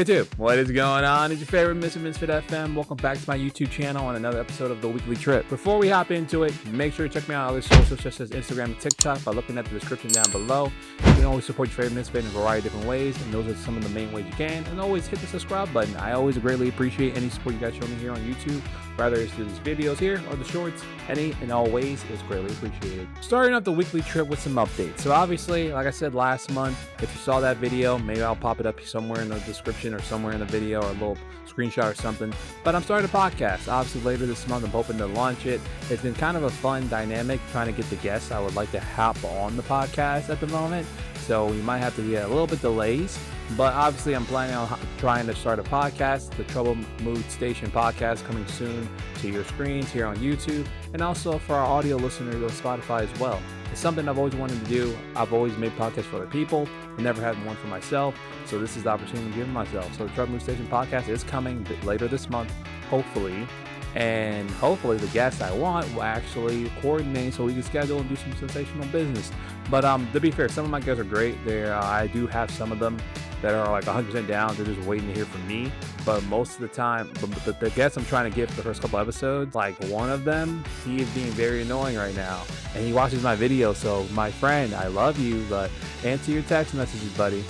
YouTube, what is going on? It's your favorite Mr. Misfit FM. Welcome back to my YouTube channel on another episode of The Weekly Trip. Before we hop into it, make sure to check me out on other socials such as Instagram and TikTok by looking at the description down below. You can always support your favorite Misfit in a variety of different ways, and those are some of the main ways you can. And always hit the subscribe button. I always greatly appreciate any support you guys show me here on YouTube, whether it's through these videos here or the shorts. Any and all ways is greatly appreciated. Starting off the weekly trip with some updates. So obviously, like I said last month, if you saw that video, maybe I'll pop it up somewhere in the description or somewhere in the video or a little screenshot or something. But I'm starting a podcast. Obviously later this month, I'm hoping to launch it. It's been kind of a fun dynamic trying to get the guests I would like to hop on the podcast at the moment. So we might have to get a little bit delays. But obviously, I'm planning on trying to start a podcast, the Trouble Mood Station podcast, coming soon to your screens here on YouTube, and also for our audio listeners on Spotify as well. It's something I've always wanted to do. I've always made podcasts for other people. I never had one for myself, so this is the opportunity to give myself. So the Trouble Mood Station podcast is coming later this month, hopefully. And hopefully the guests I want will actually coordinate so we can schedule and do some sensational business. But to be fair, some of my guests are great. I do have some of them that are like 100% down. They're just waiting to hear from me. But most of the time, the guests I'm trying to get for the first couple episodes, like one of them, he is being very annoying right now. And he watches my video. So my friend, I love you, but answer your text messages, buddy.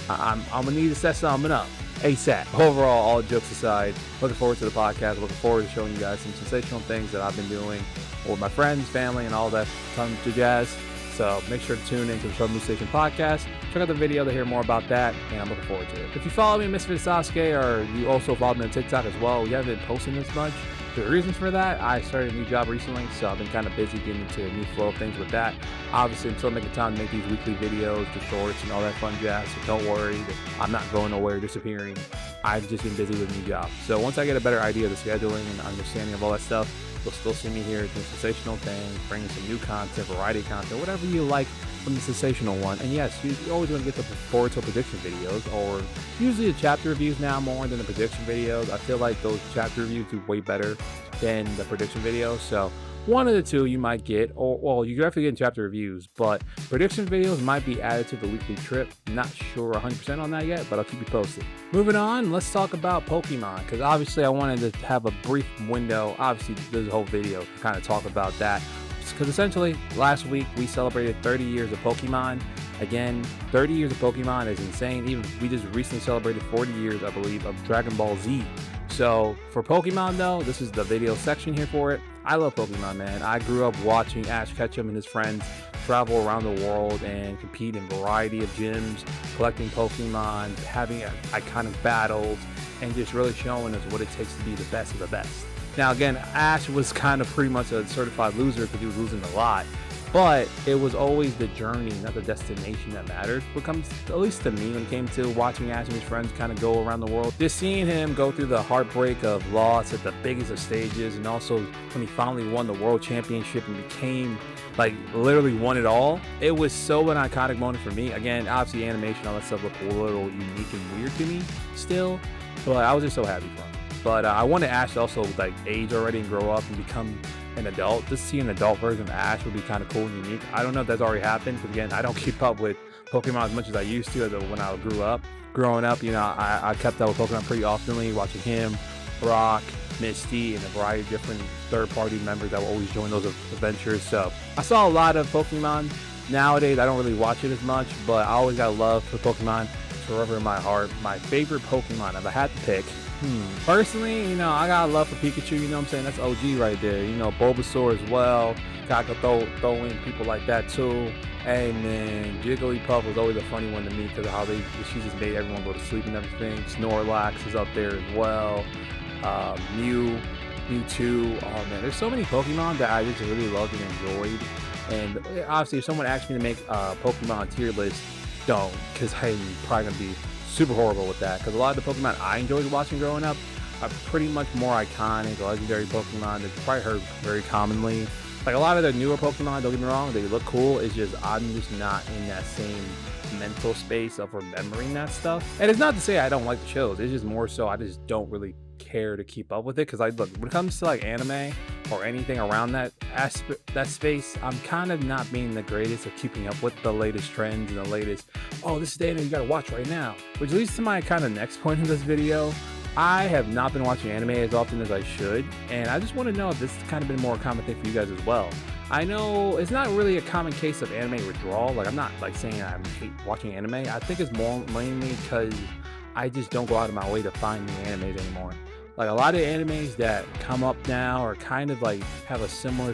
I'm going to need to set something up ASAP. Overall, all jokes aside, looking forward to the podcast. Looking forward to showing you guys some sensational things that I've been doing with my friends, family, and all that fun to jazz. So make sure to tune into the Trouble Mood Station podcast. Check out the video to hear more about that, and I'm looking forward to it. If you follow me, Misfit Sasuke, or you also follow me on TikTok as well, we haven't been posting this much. The reasons for that, I started a new job recently, so I've been kind of busy getting into a new flow of things with that. Obviously, I'm still making time to make these weekly videos, the shorts, and all that fun jazz, so don't worry. I'm not going nowhere, disappearing. I've just been busy with a new job. So once I get a better idea of the scheduling and understanding of all that stuff, you'll still see me here doing sensational things, bringing some new content, variety content, whatever you like from the sensational one. And yes, you always want to get the forward to prediction videos, or usually the chapter reviews now more than the prediction videos. I feel like those chapter reviews do way better than the prediction videos. So one of the two you might get, or well, you definitely get chapter reviews, but prediction videos might be added to the weekly trip. Not sure 100% on that yet, but I'll keep you posted. Moving on, let's talk about Pokemon, because obviously I wanted to have a brief window, obviously this whole video, to kind of talk about that. Because essentially, last week we celebrated 30 years of Pokemon. Again, 30 years of Pokemon is insane. Even we just recently celebrated 40 years, I believe, of Dragon Ball Z. So for Pokemon though, this is the video section here for it. I love Pokemon, man. I grew up watching Ash Ketchum and his friends travel around the world and compete in a variety of gyms, collecting Pokemon, having iconic battles, and just really showing us what it takes to be the best of the best. Now again, Ash was kind of pretty much a certified loser because he was losing a lot. But it was always the journey, not the destination, that mattered. What comes, at least to me, when it came to watching Ash and his friends kind of go around the world. Just seeing him go through the heartbreak of loss at the biggest of stages, and also when he finally won the world championship and became, like, literally won it all. It was so an iconic moment for me. Again, obviously animation, all that stuff looked a little unique and weird to me still, but I was just so happy for him. But I wanted Ash to also like age already and grow up and become an adult. Just see an adult version of Ash would be kind of cool and unique. I don't know if that's already happened, because again, I don't keep up with Pokemon as much as I used to when I grew up. Growing up, you know, I kept up with Pokemon pretty oftenly, watching him, Brock, Misty, and a variety of different third-party members that will always join those adventures. So I saw a lot of Pokemon. Nowadays, I don't really watch it as much, but I always got love for Pokemon. It's forever in my heart. My favorite Pokemon, if I had to pick, personally, you know, I got love for Pikachu, you know what I'm saying? That's OG right there. You know, Bulbasaur as well. Gotta throw in people like that too. Hey man, Jigglypuff was always a funny one to me because of how she just made everyone go to sleep and everything. Snorlax is up there as well. Mewtwo. Oh man, there's so many Pokemon that I just really loved and enjoyed. And obviously, if someone asked me to make a Pokemon tier list, don't, because I'm probably gonna be super horrible with that, because a lot of the Pokemon I enjoyed watching growing up are pretty much more iconic, legendary Pokemon that you probably heard very commonly. Like a lot of the newer Pokemon, don't get me wrong, they look cool. It's just I'm just not in that same mental space of remembering that stuff. And it's not to say I don't like the shows. It's just more so I just don't really care to keep up with it, because I look, when it comes to like anime, or anything around that that space, I'm kind of not being the greatest at keeping up with the latest trends and the latest, oh, this is the anime you gotta watch right now. Which leads to my kind of next point of this video. I have not been watching anime as often as I should, and I just want to know if this has kind of been more a common thing for you guys as well. I know it's not really a common case of anime withdrawal. Like, I'm not like saying I hate watching anime. I think it's more mainly because I just don't go out of my way to find new animes anymore. Like, a lot of animes that come up now are kind of like have a similar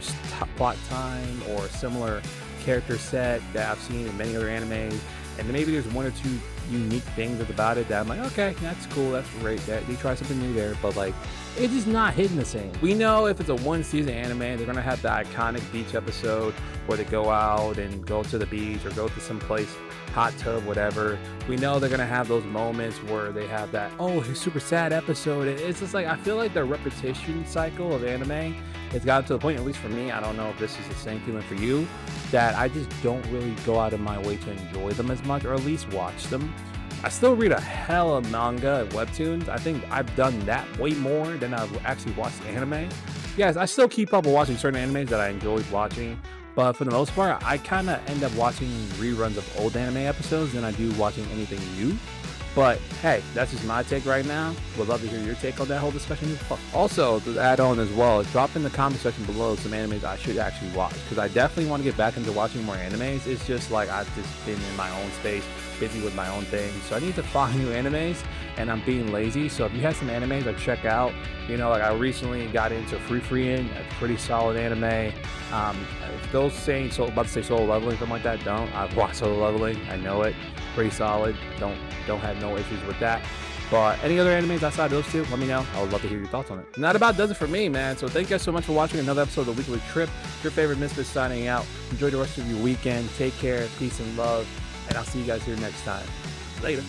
plot time or a similar character set that I've seen in many other animes, and maybe there's one or two unique things about it that I'm like, okay, that's cool, that's great, that they try something new there, but like, it's just not hitting the same. We know if it's a one season anime, they're gonna have the iconic beach episode where they go out and go to the beach or go to some place, hot tub, whatever. We know they're gonna have those moments where they have that, oh, super sad episode. It's just like, I feel like the repetition cycle of anime has gotten to the point, at least for me, I don't know if this is the same feeling for you, that I just don't really go out of my way to enjoy them as much, or at least watch them. I still read a hell of manga and webtoons. I think I've done that way more than I've actually watched anime. Yes, I still keep up with watching certain animes that I enjoyed watching, but for the most part, I kind of end up watching reruns of old anime episodes than I do watching anything new. But hey, that's just my take right now. Would love to hear your take on that whole discussion. Also, to add on as well, drop in the comment section below some animes I should actually watch, because I definitely want to get back into watching more animes. It's just like I've just been in my own space, busy with my own things, so I need to find new animes, and I'm being lazy. So if you have some animes like check out, you know, like I recently got into Free, a pretty solid anime. If those saying about to say Solo Leveling, something like that, don't. I've watched Solo Leveling, I know it, pretty solid. Don't have no issues with that. But any other animes outside of those two, let me know. I would love to hear your thoughts on it. And that about does it for me, man. So thank you guys so much for watching another episode of the Weekly Trip. Your favorite Misfit signing out. Enjoy the rest of your weekend. Take care, peace and love, and I'll see you guys here next time. Later.